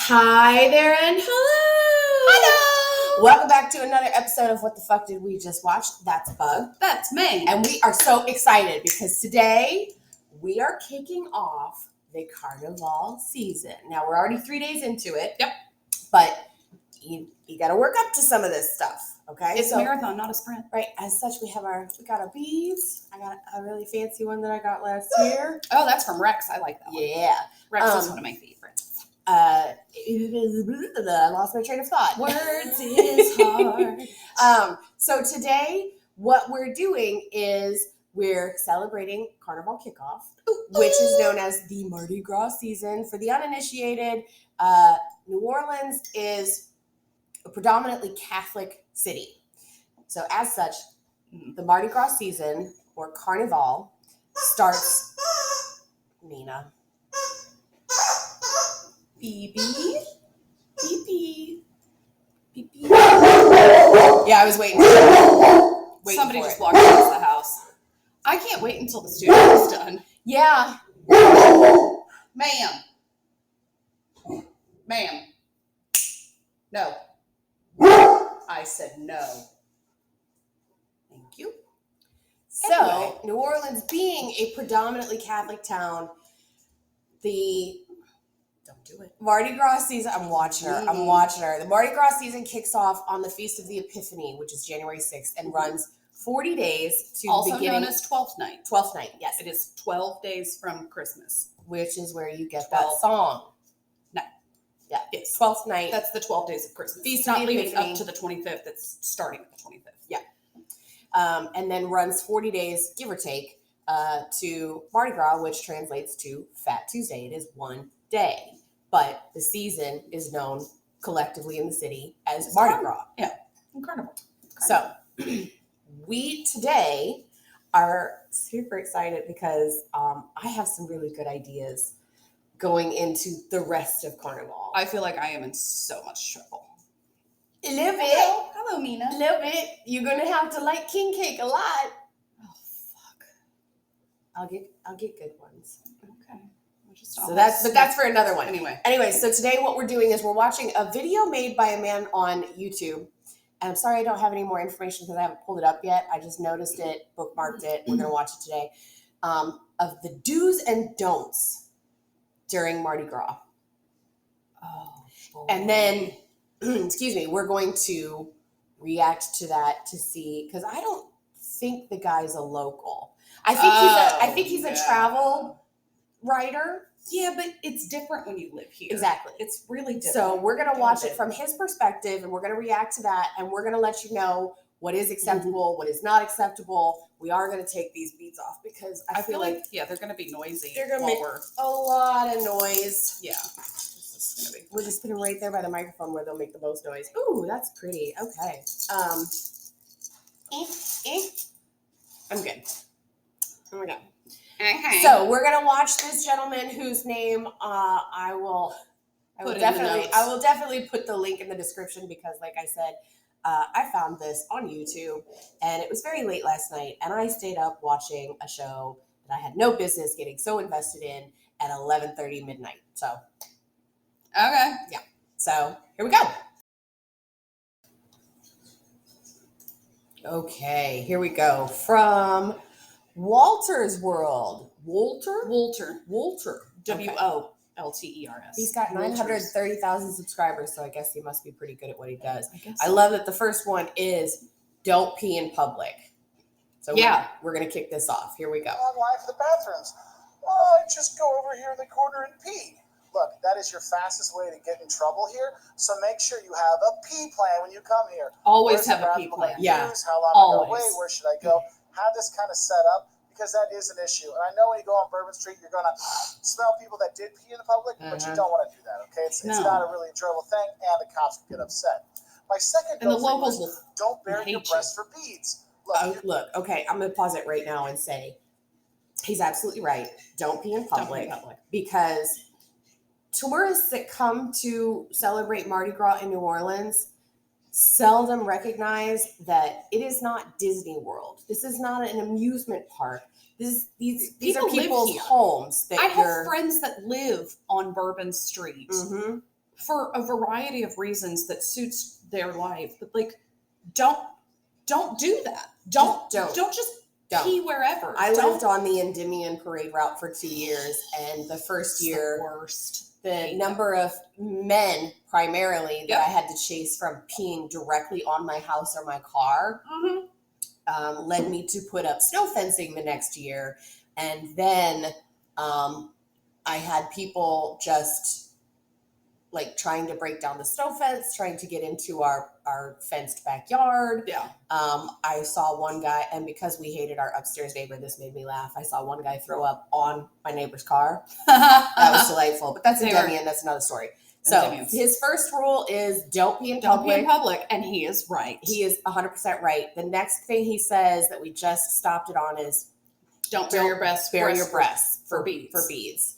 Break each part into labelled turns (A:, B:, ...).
A: Hi there and hello!
B: Hello!
A: Welcome back to another episode of What the Fuck Did We Just Watch? That's Bug.
B: That's me.
A: And we are so excited because today we are kicking off the Carnival season. Now we're already 3 days into it.
B: Yep.
A: But you got to work up to some of this stuff, okay?
B: It's a marathon, not a sprint.
A: Right. As such, we got our beads. I got a really fancy one that I got last year.
B: Oh, that's from Rex. I like that one.
A: Yeah.
B: Rex is one of my favorites.
A: I lost my train of thought.
B: Words is hard.
A: So today, what we're doing is we're celebrating Carnival Kickoff, which is known as the Mardi Gras season. For the uninitiated, New Orleans is a predominantly Catholic city. So as such, the Mardi Gras season, or Carnival, starts... Nina. Beep, beep, beep, beep, beep, beep. Yeah, I was waiting.
B: Somebody just walked past the house. I can't wait until the studio is done.
A: Yeah.
B: Ma'am. No. I said no.
A: Thank you. So,
B: Anyway.
A: New Orleans being a predominantly Catholic town,
B: Don't do it.
A: Mardi Gras season, I'm watching her. The Mardi Gras season kicks off on the Feast of the Epiphany, which is January 6th, and runs 40 days to
B: Also
A: beginning...
B: known as 12th night.
A: 12th night, yes.
B: It is 12 days from Christmas.
A: Which is where you get
B: 12.
A: that song.
B: No.
A: Yeah,
B: Yes.
A: 12th night.
B: That's the 12 days of Christmas.
A: Feast
B: It's
A: of
B: not
A: the
B: leading
A: Epiphany.
B: up to the 25th. It's starting at the 25th.
A: Yeah. And then runs 40 days, give or take, to Mardi Gras, which translates to Fat Tuesday. It is one day. But the season is known collectively in the city as Mardi Gras.
B: Yeah. Carnival.
A: So we today are super excited because I have some really good ideas going into the rest of Carnival.
B: I feel like I am in so much trouble.
A: A little bit.
B: Hello, Mina.
A: A little bit. You're gonna have to like king cake a lot.
B: Oh, fuck.
A: I'll get good ones.
B: Okay.
A: So that's for another one.
B: Anyway,
A: so today what we're doing is we're watching a video made by a man on YouTube. And I'm sorry I don't have any more information because I haven't pulled it up yet. I just noticed it, bookmarked it. We're gonna watch it today. Of the do's and don'ts during Mardi Gras.
B: oh, boy.
A: And then, excuse me, we're going to react to that to see, because I don't think the guy's a local. I think he's a travel writer.
B: Yeah, but it's different when you live here.
A: Exactly.
B: It's really different.
A: So we're going to watch it from his perspective, and we're going to react to that, and we're going to let you know what is acceptable, what is not acceptable. We are going to take these beads off because I feel like
B: they're going to be noisy.
A: they're going to make a lot of noise.
B: Yeah. This is going to be.
A: We'll just put them right there by the microphone where they'll make the most noise. Ooh, that's pretty. Okay. I'm good. Oh my God.
B: Okay.
A: So we're gonna watch this gentleman whose name I will definitely put the link in the description because, like I said, I found this on YouTube and it was very late last night and I stayed up watching a show that I had no business getting so invested in at 11:30 midnight. So
B: Okay.
A: yeah. So here we go. Okay, here we go from Wolter's World. Wolter.
B: WOLTERS.
A: He's got 930,000 subscribers, so I guess he must be pretty good at what he does.
B: I guess.
A: I love that the first one is don't pee in public. So
B: Yeah.
A: we're going to kick this off. Here we go.
C: Long line for the bathrooms. Oh, just go over here in the corner and pee. Look, that is your fastest way to get in trouble here. So make sure you have a pee plan when you come here.
B: Always
C: Where's the
B: have a pee
C: bathroom
B: plan.
C: I
A: Yeah.
C: use? How long
B: Always.
C: I gotta wait? Where should I go? Have this kind of set up because that is an issue. And I know when you go on Bourbon Street, you're gonna smell people that did pee in the public, but you don't want to do that. Okay, it's
B: No.
C: not a really enjoyable thing, and the cops will get upset. My second
B: And the
C: go for
B: locals
C: you is
B: will
C: don't bury your
B: hate you.
C: breasts for beads. Look,
A: Look, okay, I'm going to pause it right now and say he's absolutely right. Don't pee in public. Because tourists that come to celebrate Mardi Gras in New Orleans seldom recognize that it is not Disney World. This is not an amusement park. These
B: People
A: are
B: live
A: people's
B: here.
A: homes. That
B: I have friends that live on Bourbon Street
A: Mm-hmm.
B: for a variety of reasons that suits their life. But like, don't do that. Don't just pee wherever.
A: I lived on the Endymion parade route for 2 years, and the first year,
B: the worst.
A: The number of men primarily that I had to chase from peeing directly on my house or my car led me to put up snow fencing the next year. And then I had people just like trying to break down the snow fence, trying to get into our fenced backyard.
B: Yeah.
A: I saw one guy, and because we hated our upstairs neighbor, this made me laugh. I saw one guy throw up on my neighbor's car. That was delightful, but that's Endymion. That's another story. So his first rule is don't pee in public.
B: Don't pee in public, and he is right.
A: He is 100% right. The next thing he says that we just stopped it on is
B: don't bury your breasts
A: for beads.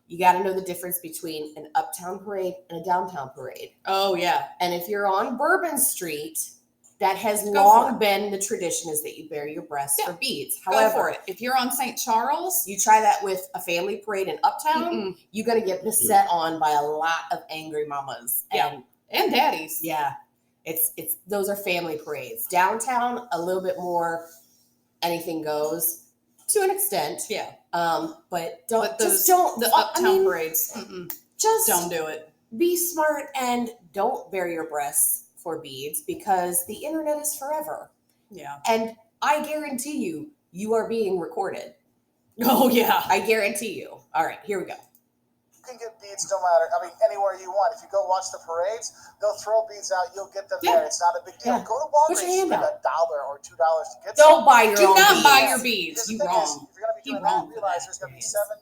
A: You got to know the difference between an uptown parade and a downtown parade.
B: Oh, yeah.
A: And if you're on Bourbon Street, that has long been the tradition is that you bury your breasts for beads. However,
B: go for it. If you're on St. Charles,
A: you try that with a family parade in uptown, you're going to get beset on by a lot of angry mamas.
B: And daddies.
A: Yeah. It's those are family parades. Downtown, a little bit more anything goes. To an extent, but don't
B: the uptown parades.
A: Just
B: don't do it.
A: Be smart and don't bury your breasts for beads because the internet is forever.
B: Yeah,
A: and I guarantee you are being recorded.
B: Oh yeah,
A: I guarantee you. All right, here we go.
C: You can get beads no matter, anywhere you want. If you go watch the parades, they'll throw beads out. You'll get them there. It's not a big deal. Go to Walgreens, spend $1 or $2 to get
A: some. Don't buy your
B: own beads. Do not buy your
C: beads.
B: You wrong.
C: If you're going to be doing that, realize there's going to be 7,000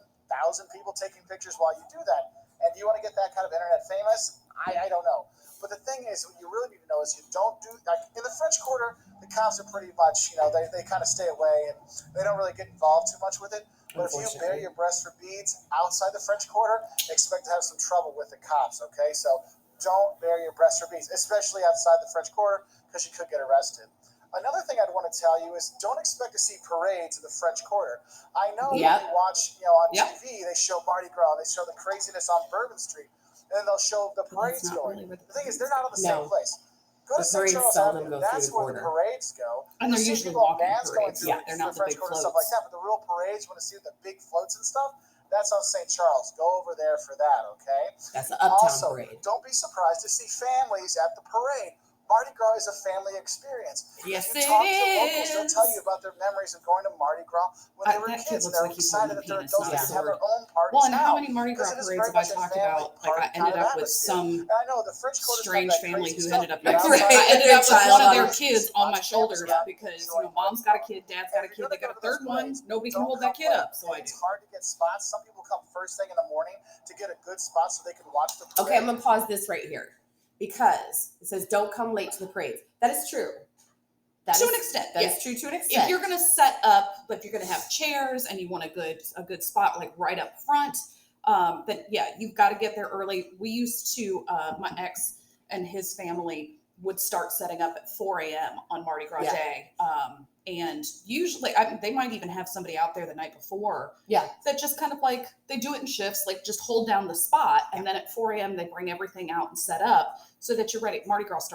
C: people taking pictures while you do that. And do you want to get that kind of internet famous? I don't know. But the thing is, what you really need to know is you don't do, like in the French Quarter, the cops are pretty much, they kind of stay away and they don't really get involved too much with it. But if you bury your breast for beads outside the French Quarter, expect to have some trouble with the cops, okay? So don't bury your breast for beads, especially outside the French Quarter, because you could get arrested. Another thing I'd want to tell you is don't expect to see parades in the French Quarter. I know when you watch, on TV, they show Mardi Gras, they show the craziness on Bourbon Street, and then they'll show the parades going. The thing is, they're not on the same place. Go to St. Charles Avenue. That's where the parades go.
B: And they're usually walking parades.
C: They're not the big floats. Stuff like that. But the real parades, you want to see the big floats and stuff, that's on St. Charles. Go over there for that, okay?
A: That's an uptown parade.
C: Don't be surprised to see families at the parade. Mardi Gras is a family experience.
B: Yes,
C: if you talk to the locals, they'll tell you about their memories of going to Mardi Gras when they were kids. And they're excited that they're adults. They can have their own parties.
B: Well, and how many Mardi Gras parades have I talked about? Like I ended up with some strange family who ended up I ended up with one of their kids on my shoulders because mom's got a kid, dad's got a kid, they got a third one. Nobody can hold that kid up, so I do.
C: It's hard to get spots. Some people come first thing in the morning to get a good spot so they can watch the parade.
A: Okay, I'm gonna pause this right here. Because it says don't come late to the parades. That is true.
B: To an extent.
A: That is true to an extent.
B: If you're going to set up, but if you're going to have chairs and you want a good spot like right up front, then you've got to get there early. We used to, my ex and his family would start setting up at 4 a.m. on Mardi Gras Day. And usually, they might even have somebody out there the night before.
A: Yeah.
B: That just kind of like, they do it in shifts, like just hold down the spot. And then at 4 a.m., they bring everything out and set up so that you're ready. Mardi Gras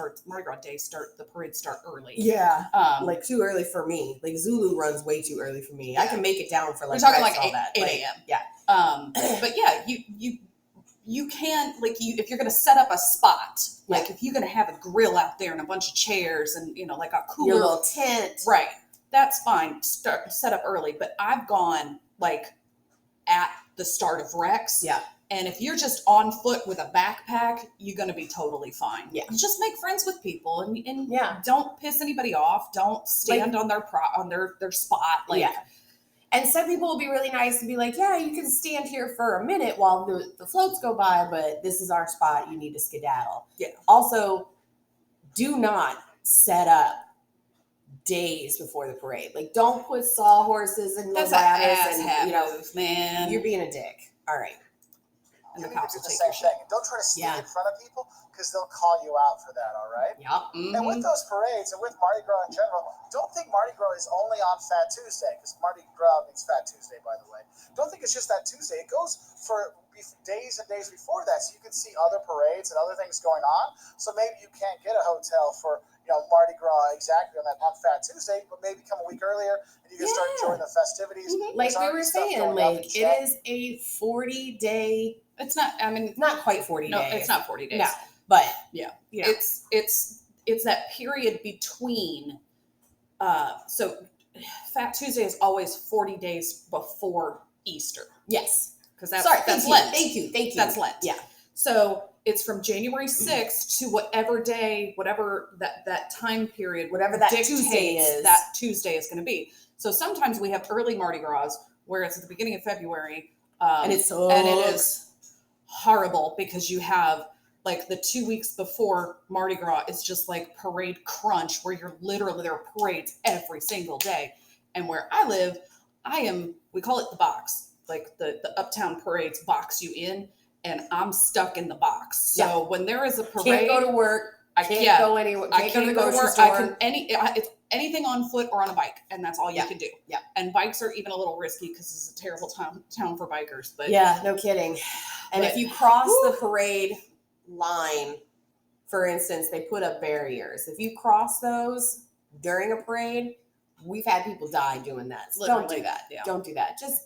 B: Day the parades start early.
A: Yeah. Like too early for me. Like Zulu runs way too early for me. I can make it down for like,
B: we're talking like 8 a.m.
A: Yeah.
B: But yeah, you can, like, if you're going to set up a spot, like if you're going to have a grill out there and a bunch of chairs and, like a cooler.
A: Your little tent.
B: Right. That's fine. Set up early. But I've gone, like, at the start of Rex.
A: Yeah.
B: And if you're just on foot with a backpack, you're going to be totally fine.
A: Yeah.
B: Just make friends with people and don't piss anybody off. Don't stand on their spot. Like,
A: And some people will be really nice and be like, yeah, you can stand here for a minute while the floats go by, but this is our spot. You need to skedaddle.
B: Yeah.
A: Also, do not set up days before the parade. Like, don't put sawhorses and
B: that's
A: ladders
B: and
A: move,
B: man.
A: You're being a dick. All right.
B: and the
C: need to
B: cops
C: do
B: will
C: the
B: take
C: same
B: your shit.
C: thing. And don't try to sneak
A: Yeah.
C: in front of people because they'll call you out for that, all right?
A: Yep.
C: And with those parades and with Mardi Gras in general, don't think Mardi Gras is only on Fat Tuesday, because Mardi Gras means Fat Tuesday, by the way. Don't think it's just that Tuesday. It goes for days and days before that, so you can see other parades and other things going on. So maybe you can't get a hotel for Mardi Gras exactly on Fat Tuesday, but maybe come a week earlier and you can start enjoying the festivities.
A: Like
C: There's
A: we
C: already
A: were
C: stuff
A: saying,
C: going up in
A: like it
C: chat.
A: is a 40-day,
B: It's not. I mean,
A: not quite 40
B: no,
A: days.
B: it's not 40 days.
A: No, but
B: Yeah.
A: you know.
B: It's that period between. So, Fat Tuesday is always 40 days before Easter,
A: Yes.
B: because that's
A: Sorry,
B: that's
A: thank
B: Lent.
A: you. Thank you.
B: That's Lent.
A: Yeah.
B: So it's from January 6th to whatever day, whatever that time period,
A: Whatever that
B: dictates
A: Tuesday is.
B: that Tuesday is going to be. So sometimes we have early Mardi Gras where it's at the beginning of February,
A: And it
B: and it is horrible because you have like the 2 weeks before Mardi Gras, it's just like parade crunch where you're literally, there are parades every single day. And where I live, we call it the box, like the uptown parades box you in, and I'm stuck in the box. So when there is a parade,
A: Can't go to work.
B: I
A: Can't go anywhere.
B: I can't
A: to the
B: go to
A: grocery
B: work.
A: store.
B: It's anything on foot or on a bike, and that's all you
A: Yeah.
B: can do.
A: Yeah.
B: And bikes are even a little risky because it's a terrible town for bikers. But
A: Yeah, no kidding. And if you cross the parade line, for instance, they put up barriers. If you cross those during a parade, we've had people die doing that. So don't do that.
B: Yeah.
A: Don't do that. Just,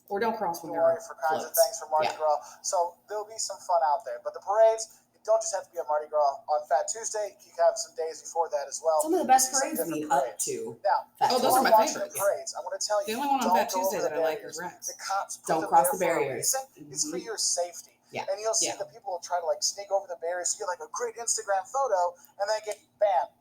B: Or don't cross when
C: Don't
B: there
C: worry
B: are
C: for kinds of
B: floats.
C: things for Mardi Gras. So there'll be some fun out there. But the parades, you don't just have to be at Mardi Gras on Fat Tuesday. You can have some days before that as well.
A: some of the best
C: See some
A: parades
C: different
A: lead up
C: parades.
A: to.
C: Now,
A: Fat
B: Oh,
C: if
B: those
C: you
B: are
C: wanna
B: my
C: watch
B: favorites.
C: The parades. I want to tell
B: The
C: you,
B: only one on
C: don't
B: Fat
C: go
B: Tuesday
C: over
B: that
C: the
B: I like
C: barriers.
B: is Rex.
C: The cops put
A: Don't
C: them
A: cross
C: there
A: the
C: for a
A: barriers.
C: reason. It's for your safety.
A: Yeah.
C: And you'll see
B: Yeah.
C: the people will try to sneak over the barriers. You get a great Instagram photo and then get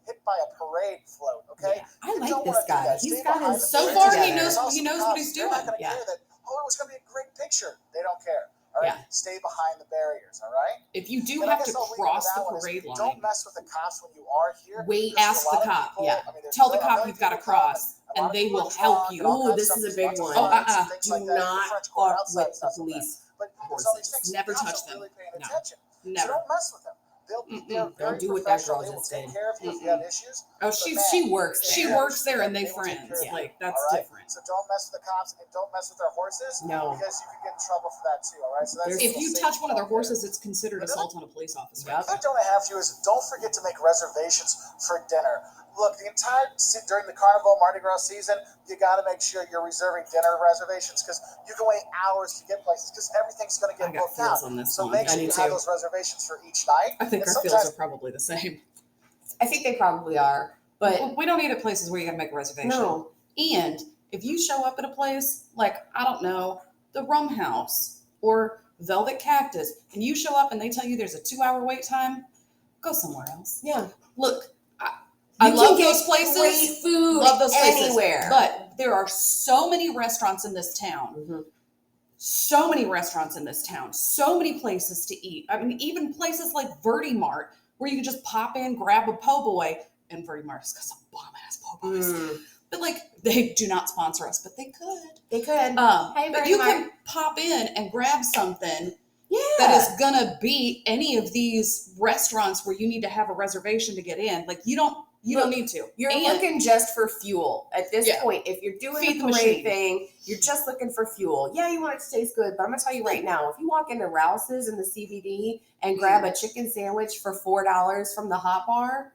C: hit by a parade float. Okay.
A: Yeah. I
C: You
A: like
C: don't
A: this
C: wanna do
A: guy.
C: that.
A: He's
C: Stay
A: got
C: behind
A: his
C: the
B: So
C: barriers.
B: far,
A: together.
B: he knows
C: There's also
B: what he's
C: cops. They're not
B: doing.
C: going to
A: Yeah.
C: care that, it was going to be a great picture. They don't care. All right.
A: Yeah.
C: Stay behind the barriers. All right.
B: If you do
C: And I
B: have to
C: guess I'll leave it
B: cross
C: with
B: the
C: that one is
B: parade line,
C: don't mess with the cops when you are here.
A: Wait,
C: because
B: ask
C: there's a lot
B: the
C: of
B: cop,
C: people-
A: yeah.
C: there's
B: Tell the
C: a
B: cop
C: million
B: you've gotta
C: people come,
B: cross,
C: a lot
B: and
C: of
B: they
C: people
B: will
C: are
B: help
C: drunk
B: you.
C: and all
A: Ooh,
C: kinds
A: this
C: of
A: is a
C: stuff.
A: big
C: There's lots
A: one.
C: of fights and things
A: Do
C: like that in the
A: not
C: French Quarter,
A: fuck
C: outside
A: with the
C: stuff like that.
A: police
C: But there's all these
A: horses.
C: things.
B: Never
C: Cops
B: touch
C: are
B: them.
C: really paying
B: No.
C: attention. So
B: Never.
C: don't mess with them. They'll be there
A: Don't
C: very
A: do what that
C: professional.
A: girl
C: They will
A: just
C: take
A: did.
C: care of you if you have issues.
B: Oh,
C: But
A: She works there.
B: she works there, and they
C: will take care
B: friends.
C: of you.
B: Like that's
C: All right?
B: different.
C: So don't mess with the cops and don't mess with their horses.
A: No.
C: Because you can get in trouble for that too. All right. So that's
A: There's-
C: a
B: If
C: little
B: you
C: safety
B: touch one of their
C: point there.
B: horses, it's considered assault on a police officer.
A: Yep.
C: The other note I have for you is don't forget to make reservations for dinner. Look, during the Carnival Mardi Gras season, you got to make sure you're reserving dinner reservations because you can wait hours to get places because everything's going to
B: I
C: get
B: got
C: booked
B: feels
C: out.
B: on this
C: So
B: one.
C: make
A: I
C: sure
A: do
C: you have
A: too.
C: those reservations for each night.
B: I think
C: And
B: our feels
C: sometimes
B: are probably the same.
A: I think they probably are, but
B: Well, we don't eat at places where you got to make a reservation.
A: no.
B: And if you show up at a place like, I don't know, the Rum House or Velvet Cactus, and you show up and they tell you there's a 2-hour wait time, go somewhere else.
A: Yeah.
B: Look, I
A: You
B: love
A: can get
B: those places.
A: Great food
B: Love those places.
A: anywhere.
B: But there are so many restaurants in this town.
A: Mhm.
B: So many restaurants in this town. So many places to eat. I mean, even places like Verdi Mart, where you can just pop in, grab a po' boy, and Verdi Mart's got some bomb ass po' boys. But they do not sponsor us, but they could.
A: They could. Hey,
B: But
A: Verdi
B: you
A: Mart.
B: can pop in and grab something
A: Yeah.
B: that is gonna beat any of these restaurants where you need to have a reservation to get in. Like you don't need to.
A: You're
B: And
A: looking just for fuel at this
B: Yeah.
A: point. If you're doing
B: Feed
A: the
B: the
A: parade
B: machine.
A: thing, you're just looking for fuel. Yeah, you want it to taste good, but I'm gonna tell you right now, if you walk into Rouse's in the CBD and grab a chicken sandwich for $4 from the hot bar,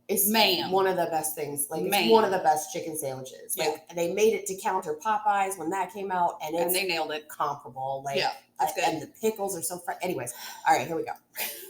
A: it's
B: Ma'am.
A: one of the best things. Like
B: Ma'am.
A: it's one of the best chicken sandwiches.
B: Yeah.
A: Like they made it to counter Popeyes when that came out, and it's
B: and they nailed it.
A: comparable. Like
B: Yeah, it's good.
A: and the pickles are so fresh. Anyways, all right, here we go.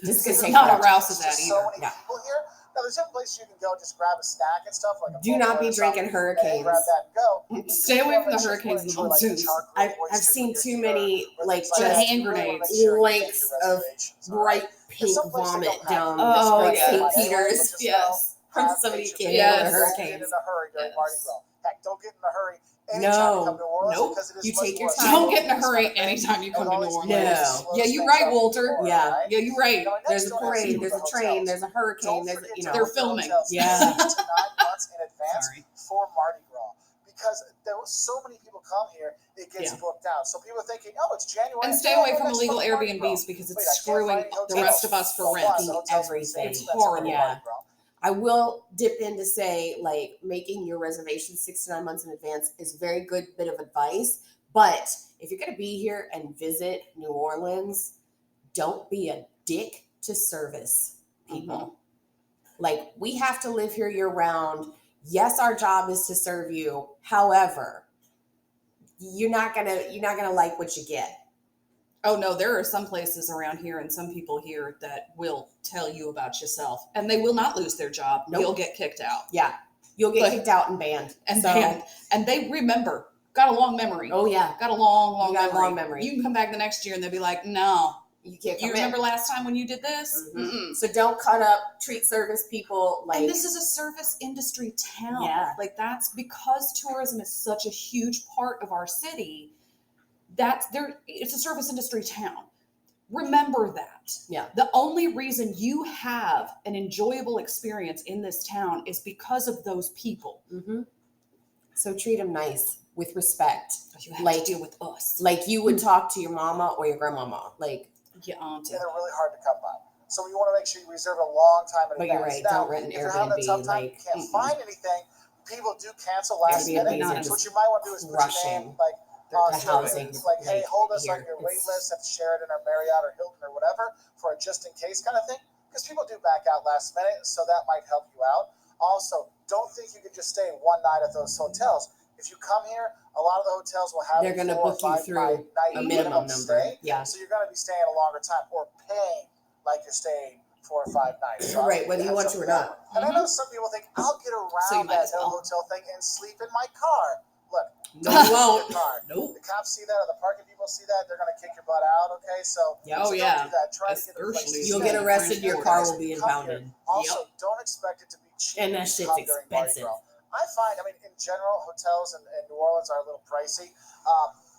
A: This
C: There's
A: could take
B: not a
A: forever.
B: Rouse's
C: There's
B: that
C: just so
B: either.
C: many
A: Yeah.
C: people here. Now, there's different places you can go just grab a snack and stuff. Like a
A: Do not
C: Wolter
A: be
C: or
A: drinking
C: something,
A: Hurricanes.
C: and grab that and go. But you
B: Stay
C: really
B: away
C: wanna
B: from the
C: make sure you
B: Hurricanes and the
C: enjoy, like,
B: monsoons.
C: chocolate
A: I've
C: oysters
A: seen
C: with
A: too
C: your
A: many
C: or
A: like
C: things like
A: just
C: that.
B: hand
C: You really wanna make
B: grenades.
C: sure you make
A: links
C: your
A: of
C: reservations, all right?
A: bright pink
C: some places
A: vomit
C: don't have
A: down
C: it.
B: Oh,
A: like
B: yes.
A: St.
C: But
A: Peter's.
C: just
B: Yes.
A: From
C: have
A: somebody
C: nature
A: can't
C: food.
B: handle the
C: Don't get
A: hurricanes.
C: in a hurry during
B: Yes.
C: Mardi Gras. Heck, don't get in a hurry anytime you come to New Orleans
B: Nope.
C: because it is
A: You
C: much
A: take your
C: more
A: time.
B: Don't get in a
C: slow
B: hurry
C: paced kind of thing.
B: anytime you come
C: And
B: to
C: all
B: New
C: these
B: Orleans.
C: places
A: No.
C: slow
B: Yeah, you're
C: things
B: right,
C: up
B: Wolter.
C: before,
A: Yeah.
C: right?
B: Yeah, you're right.
C: You know, and
A: There's
C: next
A: a
C: door has
A: parade,
C: to
A: there's
C: do
A: a
C: with the
A: train,
C: hotels.
A: there's a hurricane,
C: Don't
A: there's
C: forget
A: you
C: to
A: know.
B: They're
C: book the
B: filming.
C: hotels
A: Yeah.
C: 6 to 9 months in advance
B: Sorry.
C: for Mardi Gras because there was so many people come here, it gets booked out. So people are thinking, oh, it's January.
B: And stay away from illegal Airbnbs because it's screwing the rest of us for rent.
A: Everything.
B: It's horrible.
A: Yeah. I will dip in to say, like, making your reservations 6 to 9 months in advance is a very good bit of advice. But if you're going to be here and visit New Orleans, don't be a dick to service people.
B: Mm-hmm.
A: Like, we have to live here year round. Yes, our job is to serve you. However, you're not gonna like what you get.
B: Oh no, there are some places around here and some people here that will tell you about yourself, and they will not lose their job.
A: Nope.
B: You'll get kicked out.
A: Yeah, you'll get kicked out and banned.
B: And banned. And they remember. Got a long memory.
A: Oh yeah,
B: got a long
A: memory.
B: You can come back the next year and they'll be like, no.
A: You can't come
B: You remember last time when you did this?
A: Mm-hmm. So don't cut up, treat service people like.
B: And this is a service industry town.
A: Yeah.
B: Like that's because tourism is such a huge part of our city. It's a service industry town. Remember that.
A: Yeah.
B: The only reason you have an enjoyable experience in this town is because of those people.
A: Mm-hmm. So treat them nice with respect.
B: You have to deal with us.
A: Like you would talk to your mama or your grandmama. Like.
B: Your auntie.
C: And they're really hard to come by. So you want to make sure you reserve a long time in advance.
A: But you're right.
C: Now,
A: don't rent an
C: if you're having a tough
A: Airbnb.
C: time, you can't find anything, people do cancel last minute. So what you might want to do is put your name like on
A: housing.
C: Like, hey, hold us on your wait list at Sheraton or Marriott or Hilton or whatever for a just in case kind of thing. Because people do back out last minute, so that might help you out. Also, don't think you could just stay one night at those hotels. If you come here, a lot of the hotels will have
A: they're going to book you through a minimum number.
C: Stay. Yeah. So you're going to be staying a longer time or paying like you're staying 4 or 5 nights. So
A: right, whether you want to or not.
C: And I know some people think, I'll get around that hotel thing and sleep in my car. Look.
A: No, you won't.
C: Nope. The cops see that or the parking people see that, they're going to kick your butt out, okay? So,
B: don't do
C: that. Try to get the place.
A: You'll get arrested, your car will be impounded.
C: Also, don't expect it to be cheap.
A: And that shit's expensive.
C: I find, in general, hotels in New Orleans are a little pricey.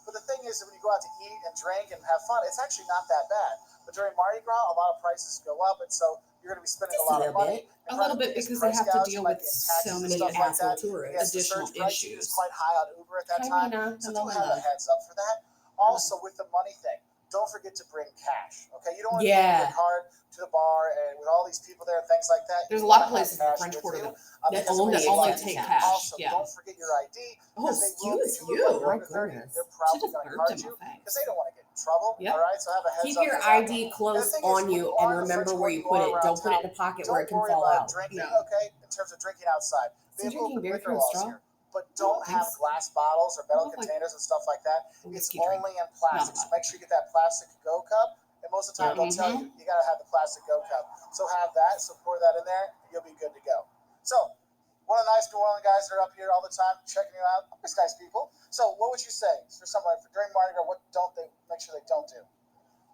C: But the thing is, when you go out to eat and drink and have fun, it's actually not that bad. But during Mardi Gras, a lot of prices go up, and so you're going to be spending a lot of money.
B: A little bit because they have to deal with so many asshole tourists. Additional issues.
C: It's quite high on Uber at that time. So do have a heads up for that. Also, with the money thing, don't forget to bring cash. Okay, you don't want to bring your card to the bar and with all these people there and things like that.
B: There's a lot of places in the French Quarter that only take cash.
C: Also, don't forget your ID.
A: Oh, excuse you.
C: My goodness. They're probably going to card you because they don't want to get in trouble.
B: Yep.
C: All right, so have a heads up.
A: Keep your ID close on you and remember where you put it. Don't put it in a pocket where it can fall out.
C: Drinking, okay, in terms of drinking outside.
A: Is he drinking beer through a straw?
C: But don't have glass bottles or metal containers and stuff like that. It's only in plastic. So make sure you get that plastic Go cup. And most of the time, they'll tell you got to have the plastic Go cup. So have that. So pour that in there. And you'll be good to go. So one of the nice New Orleans guys that are up here all the time checking you out. Always nice people. So what would you say for somebody during Mardi Gras? What don't they make sure they don't do?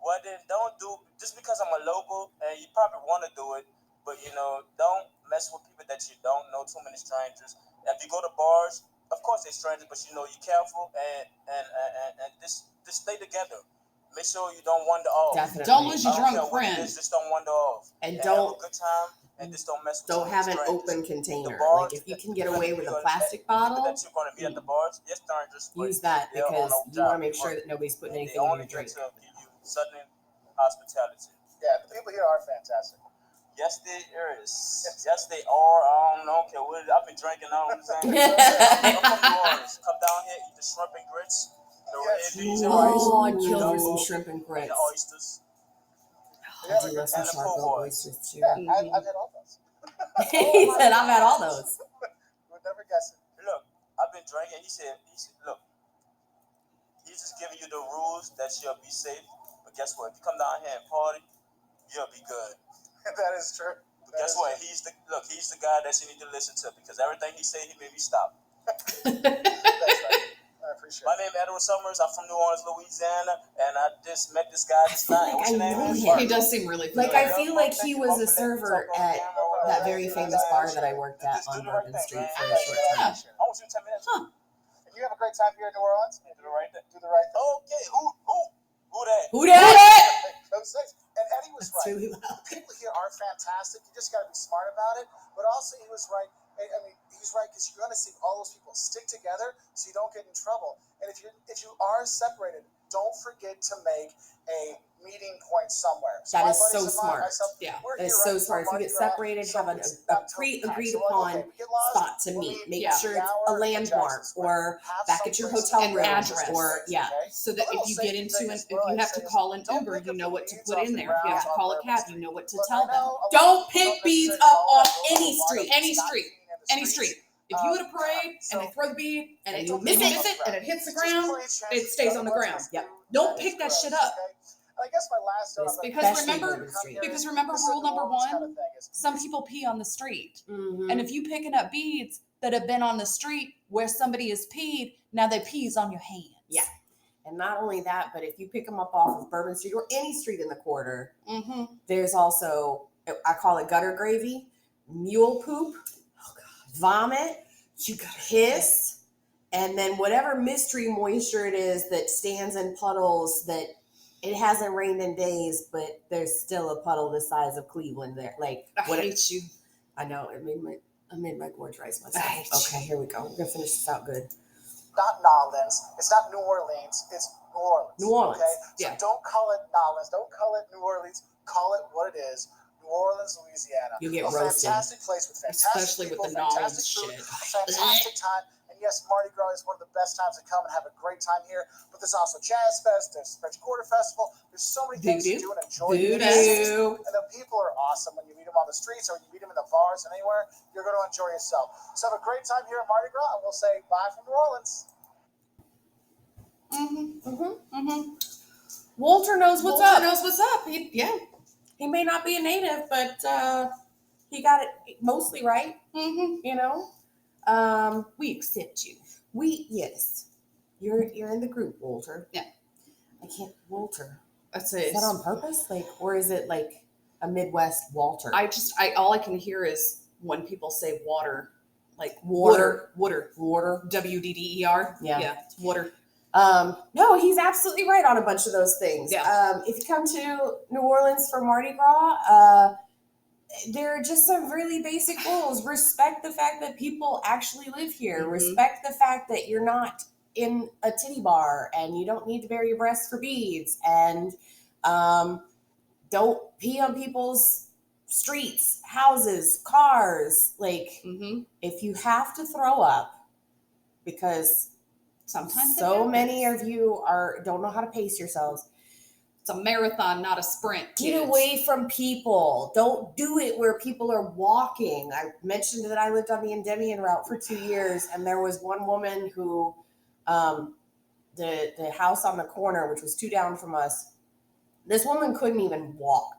D: What they don't do, just because I'm a local and you probably want to do it, but don't mess with people that you don't know. Too many strangers. If you go to bars, of course they're strangers, but you're careful and just stay together. Make sure you don't wander off.
A: Definitely.
B: Don't lose your drunk friend.
D: Just don't wander off.
A: And don't
D: have a good time and just don't mess with.
A: Don't have an open container. Like if you can get away with a plastic bottle,
D: that you're going to be at the bars, yes, strangers.
A: Use that because you want to make sure that nobody's putting anything in your drink.
D: To give you sudden hospitality.
C: Yeah, the people here are fantastic.
D: Yes, they is. Yes, they are. I don't care what I've been drinking. I don't know. I'm from New Orleans. Come down here, eat the shrimp and grits.
A: Oh, I'd kill for some shrimp and grits.
D: The oysters.
A: I do love some charcoal oysters too.
C: Yeah, I've had all those.
A: He said, I've had all those.
C: You would never guess it.
D: Look, I've been drinking. He said, look, he's just giving you the rules that you'll be safe. But guess what? If you come down here and party, you'll be good.
C: That is true.
D: But guess what? He's the guy that you need to listen to because everything he said, he made me stop.
C: That's right. I appreciate
D: My name is Edward Summers. I'm from New Orleans, Louisiana, and I just met this guy this night. What's your name?
B: He does seem really familiar.
A: Like I feel like he was a server at that very famous bar that I worked at on Bourbon Street for a short time.
D: I want you 10 minutes.
C: And you have a great time here in New Orleans?
D: Do the right thing.
C: Do the right thing.
D: Okay, who that?
A: Who that?
C: And Eddie was
A: That's
C: right.
A: really loud.
C: The people here are fantastic. You just got to be smart about it. But also, he was right. I mean, he's right because you're going to see all those people stick together so you don't get in trouble. And if you are separated, don't forget to make a meeting point somewhere.
A: That
C: my
A: is
C: buddies
A: so
C: and
A: smart.
C: myself,
B: Yeah.
C: we're
A: That
C: here
A: is so
C: right
A: smart. If
C: before
A: you
C: Mardi
A: get
C: Gras,
A: separated,
C: so
A: have
C: it's
A: a
C: not till
A: pre-agreed
C: packed. So
A: upon
C: we get lost,
A: spot to
C: we'll
A: meet.
C: meet
A: Make
B: Yeah.
A: sure
C: the
A: it's
C: hour
A: a
C: in
A: landmark
C: Jackson Square.
A: or
C: Have
A: back at your
C: someplace
A: hotel
B: And
A: room
B: address.
A: or yeah.
C: Okay?
B: So that
C: A little
B: if you get
C: safety
B: into
C: thing
B: an,
C: as
B: if
C: well,
B: you
C: I'd
B: have
C: say
B: to
C: is
B: call an
C: don't
B: Uber,
C: pick
B: you
C: up
B: know
C: the
B: what to
C: beads
B: put
C: off
B: in
C: the
B: there. If you have
C: ground
B: to
C: on
B: call a
C: Bourbon
B: cab,
C: Street.
B: you know what to
C: Look,
B: tell
C: I
B: them.
C: know a lot
A: Don't
C: of people
A: pick beads
C: necessarily
A: up
C: call
A: off
C: that
A: any
C: a lot of
A: street.
B: Any
C: not
B: street.
C: being in the
B: Any
C: streets.
B: street. If you at a parade and they
C: So
B: throw the bead and
A: and
B: it,
A: you
B: and
A: miss
B: you
A: it,
B: miss it and it hits the
C: just
B: ground,
C: play chance
B: it stays on the
C: what's
B: ground.
C: this
A: Yep.
C: do?
B: Don't
C: That
B: pick
C: is
B: that
C: gross,
B: shit up.
C: okay? And I guess my last note, I'm gonna
B: Because
A: Especially
B: remember-
A: Bourbon Street.
B: Because remember
C: this is a
B: rule
C: New
B: number
C: Orleans
B: one,
C: kind of thing is
B: some people pee on the street.
A: Mhm.
B: And if you picking up beads that have been on the street where somebody has peed, now they pees on your hands.
A: Yeah. And not only that, but if you pick them up off of Bourbon Street or any street in the quarter,
B: Mm-hmm.
A: there's also, I call it gutter gravy, mule poop, vomit, piss, and then whatever mystery moisture it is that stands in puddles that it hasn't rained in days, but there's still a puddle the size of Cleveland there. Like,
B: I
A: what
B: hate you.
A: I know, it made my gorge rise myself.
B: I hate you.
A: Okay, here we go. We're gonna finish this out good.
C: not Nolans. It's not New Orleans. It's New Orleans.
A: New Orleans.
C: Okay? So
B: Yeah.
C: don't call it Nolans. Don't call it New Orleans. Call it what it is. New Orleans, Louisiana.
A: You get
C: a
A: roasted.
C: fantastic place with fantastic
B: Especially with
C: people,
B: the Nolans
C: fantastic food,
B: shit.
C: a fantastic time. And yes, Mardi Gras is one of the best times to come and have a great time here. But there's also Jazz Fest. There's French Quarter Festival. There's so many things to
B: Voodoo.
C: do and enjoy.
A: Voodoo.
C: And the people are awesome when you meet them on the streets or when you meet them in the bars and anywhere. You're going to enjoy yourself. So have a great time here at Mardi Gras, and we'll say bye from New Orleans.
B: Mm-hmm.
A: Mm-hmm.
B: Mm-hmm.
A: Wolter knows what's
B: Wolter
A: up.
B: knows what's up. Yeah.
A: He may not be a native, but he got it mostly right.
B: Mm-hmm.
A: You know,
B: We accept you.
A: yes, you're in the group, Wolter.
B: Yeah.
A: I can't, Wolter.
B: That's
A: Is
B: it.
A: that on purpose? Like, or is it like a Midwest Walter?
B: All I can hear is when people say water, like
A: Water.
B: water, WDDER.
A: Yeah.
B: Yeah. Water.
A: No, he's absolutely right on a bunch of those things.
B: Yeah.
A: If you come to New Orleans for Mardi Gras, there are just some really basic rules. Respect the fact that people actually live here.
B: Mhm.
A: Respect the fact that you're not in a titty bar and you don't need to bare your breasts for beads. And don't pee on people's streets, houses, cars. Like,
B: Mm-hmm.
A: if you have to throw up, because
B: Sometimes it
A: so
B: happens.
A: many of you don't know how to pace yourselves.
B: It's a marathon, not a sprint.
A: Get
B: kids.
A: away from people. Don't do it where people are walking. I mentioned that I lived on the Endymion route for 2 years, and there was one woman who, the house on the corner, which was 2 down from us, this woman couldn't even walk.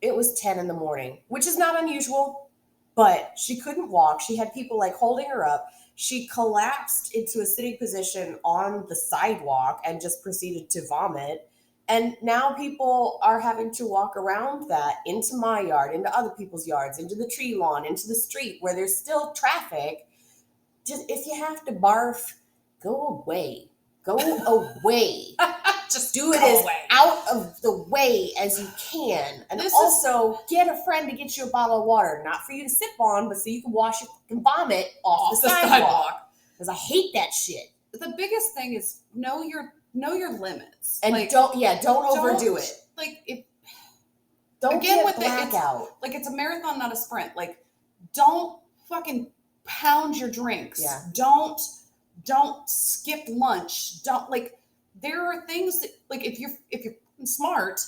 A: It was 10 in the morning, which is not unusual, but she couldn't walk. She had people like holding her up. She collapsed into a sitting position on the sidewalk and just proceeded to vomit. And now people are having to walk around that into my yard, into other people's yards, into the tree lawn, into the street where there's still traffic. Just if you have to barf, go away. Go away.
B: Just
A: Do it
B: go
A: as
B: away.
A: out of the way as you can. And
B: This is-
A: also get a friend to get you a bottle of water. Not for you to sip on, but so you can wash your fucking vomit off the sidewalk. Because I hate that shit.
B: The biggest thing is know your limits.
A: And
B: like,
A: don't overdo it.
B: Like if
A: Don't
B: Again,
A: get
B: with the- it's-
A: blackout.
B: like it's a marathon, not a sprint. Like, don't fucking pound your drinks.
A: Yeah.
B: Don't skip lunch. Don't like. There are things that like if you're smart,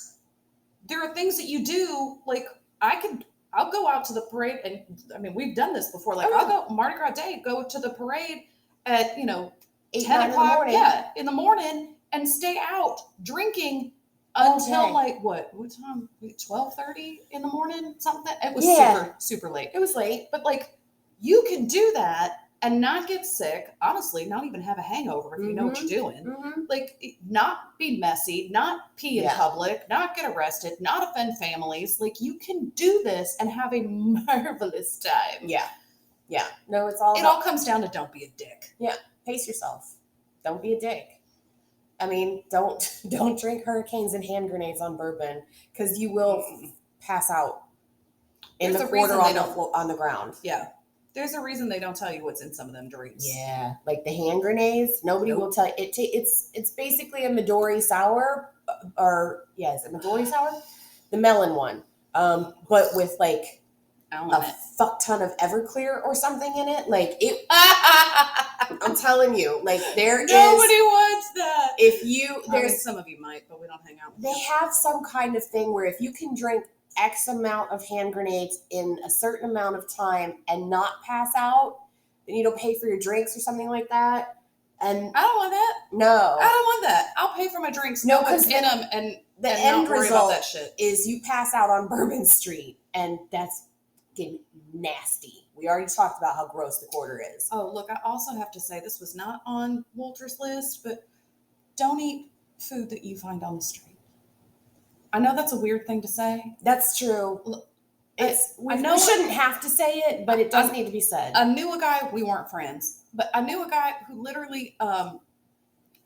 B: there are things that you do. Like I'll go out to the parade, and I mean we've done this before. Like
A: Oh, yeah.
B: I'll go Mardi Gras Day, go to the parade at
A: 8,
B: 10
A: 9 in the
B: o'clock,
A: morning.
B: yeah, in the morning, and stay out drinking until
A: Okay.
B: like what time? 12:30 in the morning, something. It was
A: Yeah.
B: super late.
A: It was late.
B: But like, you can do that and not get sick. Honestly, not even have a hangover if you know what you're doing.
A: Mm-hmm.
B: Like, not be messy, not pee in
A: Yeah.
B: public, not get arrested, not offend families. Like, you can do this and have a marvelous time.
A: Yeah. Yeah. No, it's all
B: It
A: about
B: all comes down to don't be a dick.
A: pace yourself. Don't be a dick. I mean, don't drink hurricanes and hand grenades on bourbon because you will pass out in
B: There's
A: the
B: a
A: quarter
B: reason they
A: on the ground.
B: Yeah. There's a reason they don't tell you what's in some of them drinks.
A: Yeah, like the hand grenades. Nobody will tell you. It's basically a Midori sour, is it Midori sour? The melon one, but with like a fuck ton of Everclear or something in it. Like it. I'm telling you, like
B: Nobody wants that.
A: There's
B: some of you might, but we don't hang out with
A: they have some kind of thing where if you can drink X amount of hand grenades in a certain amount of time and not pass out, then you don't pay for your drinks or something like that. And
B: I don't want that.
A: No.
B: I don't want that. I'll pay for my drinks.
A: No,
B: because in them and
A: the
B: and
A: end
B: not worry
A: result
B: about that shit.
A: is you pass out on Bourbon Street, and that's getting nasty. We already talked about how gross the quarter is.
B: Oh, look, I also have to say this was not on Wolter's list, but don't eat food that you find on the street. I know that's a weird thing to say.
A: That's true. We shouldn't have to say it, but it does need to be said.
B: I knew a guy, we weren't friends, but I knew a guy who literally, you know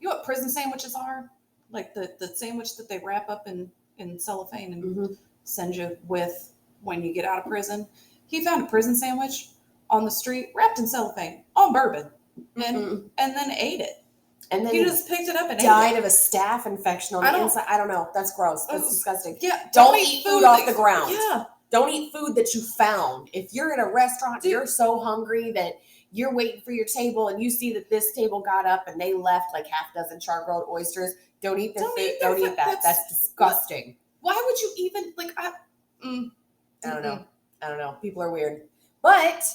B: what prison sandwiches are? Like the sandwich that they wrap up in cellophane and send you with when you get out of prison. He found a prison sandwich on the street wrapped in cellophane on bourbon and then ate it.
A: And then
B: he just picked it up and
A: died
B: ate it.
A: of a staph infection on the inside. I don't know. That's gross. That's disgusting.
B: Yeah.
A: Don't eat food off the ground.
B: Yeah.
A: Don't eat food that you found. If you're in a restaurant, you're so hungry that you're waiting for your table and you see that this table got up and they left like half a dozen char-grilled oysters. Don't eat their food. Don't eat that. That's disgusting.
B: Why would you even
A: I don't know. I don't know. People are weird. But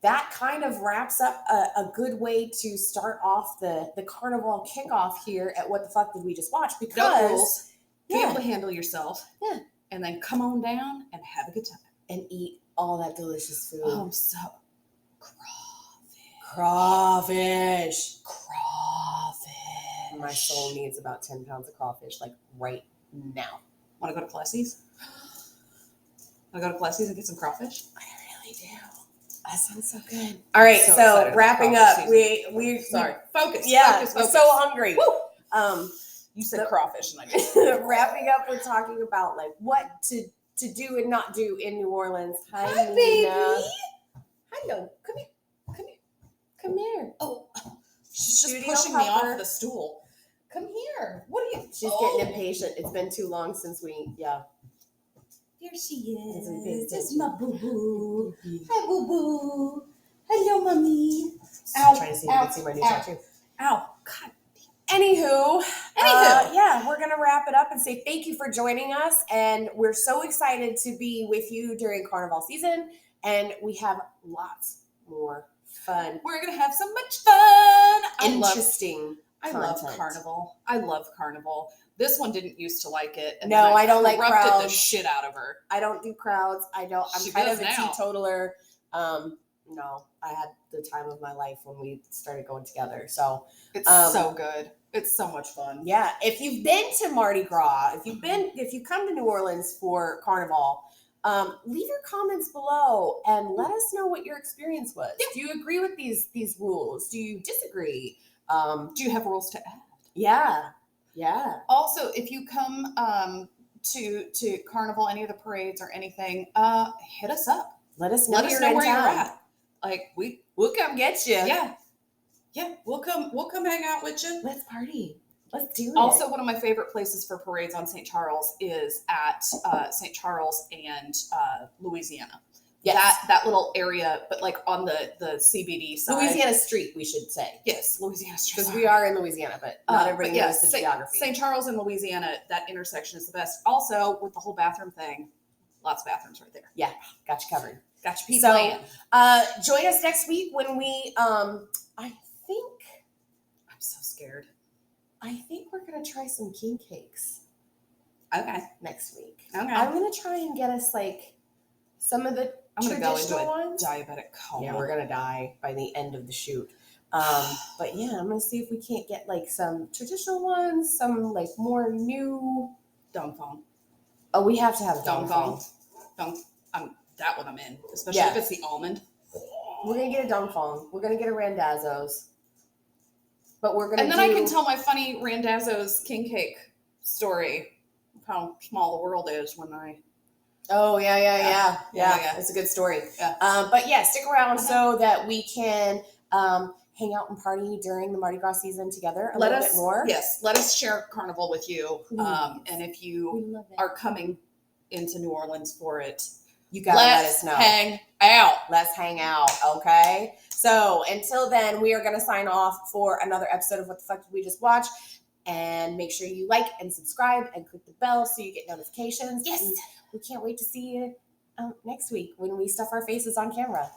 A: that kind of wraps up a good way to start off the Carnival kickoff here at What the Fuck Did We Just Watch? Because
B: no rules. Be able to handle yourself.
A: Yeah.
B: And then come on down and have a good time.
A: And eat all that delicious food.
B: Oh, so
A: crawfish.
B: Crawfish.
A: My soul needs about 10 pounds of crawfish, like right now.
B: Want to go to Plessy's? Want to go to Plessy's and get some crawfish?
A: I really do. That sounds so good. All right, so wrapping up, we
B: focus.
A: Yeah,
B: focus.
A: We're so hungry.
B: Woo! You said crawfish, and I just
A: wrapping up. We're talking about like what to do and not do in New Orleans.
B: Hi,
A: Nina.
B: baby.
A: Hello. Come here.
B: Oh, she's just
A: Studio
B: pushing me
A: Pupper.
B: off the stool. Come here. What are you?
A: She's getting impatient. It's been too long since we.
B: There she is.
A: This
B: is my boo boo. Hi, boo boo. Hello, mommy.
A: I'm trying to see if you can see my new tattoo.
B: Ow. God.
A: Anywho, we're going to wrap it up and say thank you for joining us. And we're so excited to be with you during Carnival season. And we have lots more fun.
B: We're going to have so much fun.
A: Interesting
B: I love Carnival. I love Carnival. This one didn't used to like it. And
A: no, I don't like crowds.
B: Corrupted the shit out of her.
A: I don't do crowds. I'm kind of a teetotaler. No, I had the time of my life when we started going together. So
B: it's so good. It's so much fun.
A: Yeah. If you've been to Mardi Gras, if you come to New Orleans for Carnival, leave your comments below and let us know what your experience was. Yeah. Do you agree with these rules? Do you disagree?
B: Do you have rules to add?
A: Yeah. Yeah.
B: Also, if you come to Carnival, any of the parades or anything, hit us up.
A: Let us know
B: where you're at. Like
A: we'll come get you.
B: Yeah. Yeah, we'll come hang out with you.
A: Let's party. Let's do it.
B: Also, one of my favorite places for parades on St. Charles is at St. Charles and Louisiana.
A: Yes.
B: That little area, but like on the CBD side.
A: Louisiana Street, we should say.
B: Yes, Louisiana Street.
A: Because we are in Louisiana, but not everybody knows the geography.
B: St. Charles and Louisiana, that intersection is the best. Also, with the whole bathroom thing, lots of bathrooms right there.
A: Yeah, got you covered.
B: Got your people in.
A: Join us next week when we, I think.
B: I'm so scared.
A: I think we're going to try some king cakes.
B: Okay.
A: Next week.
B: Okay.
A: I'm going to try and get us like some of the traditional ones.
B: Diabetic coma.
A: Yeah, we're going to die by the end of the shoot. But yeah, I'm going to see if we can't get like some traditional ones, some like more new.
B: Dong Fong.
A: Oh, we have to have
B: Dong Fong. That one I'm in, especially if it's the almond.
A: We're going to get a Dong Fong. We're going to get a Randazzo's. But we're gonna.
B: And then I can tell my funny Randazzo's king cake story. How small the world is when I.
A: Oh yeah.
B: Yeah.
A: It's a good story.
B: Yeah.
A: But yeah, stick around so that we can hang out and party during the Mardi Gras season together a little bit more.
B: Yes, let us share Carnival with you.
A: Please.
B: And if
A: We
B: you
A: love it.
B: are coming into New Orleans for it,
A: You gotta let us know.
B: Hang out.
A: Let's hang out, okay? So until then, we are gonna sign off for another episode of What the Fuck Did We Just Watch? And make sure you like and subscribe and click the bell so you get notifications.
B: Yes.
A: And we can't wait to see you next week when we stuff our faces on camera.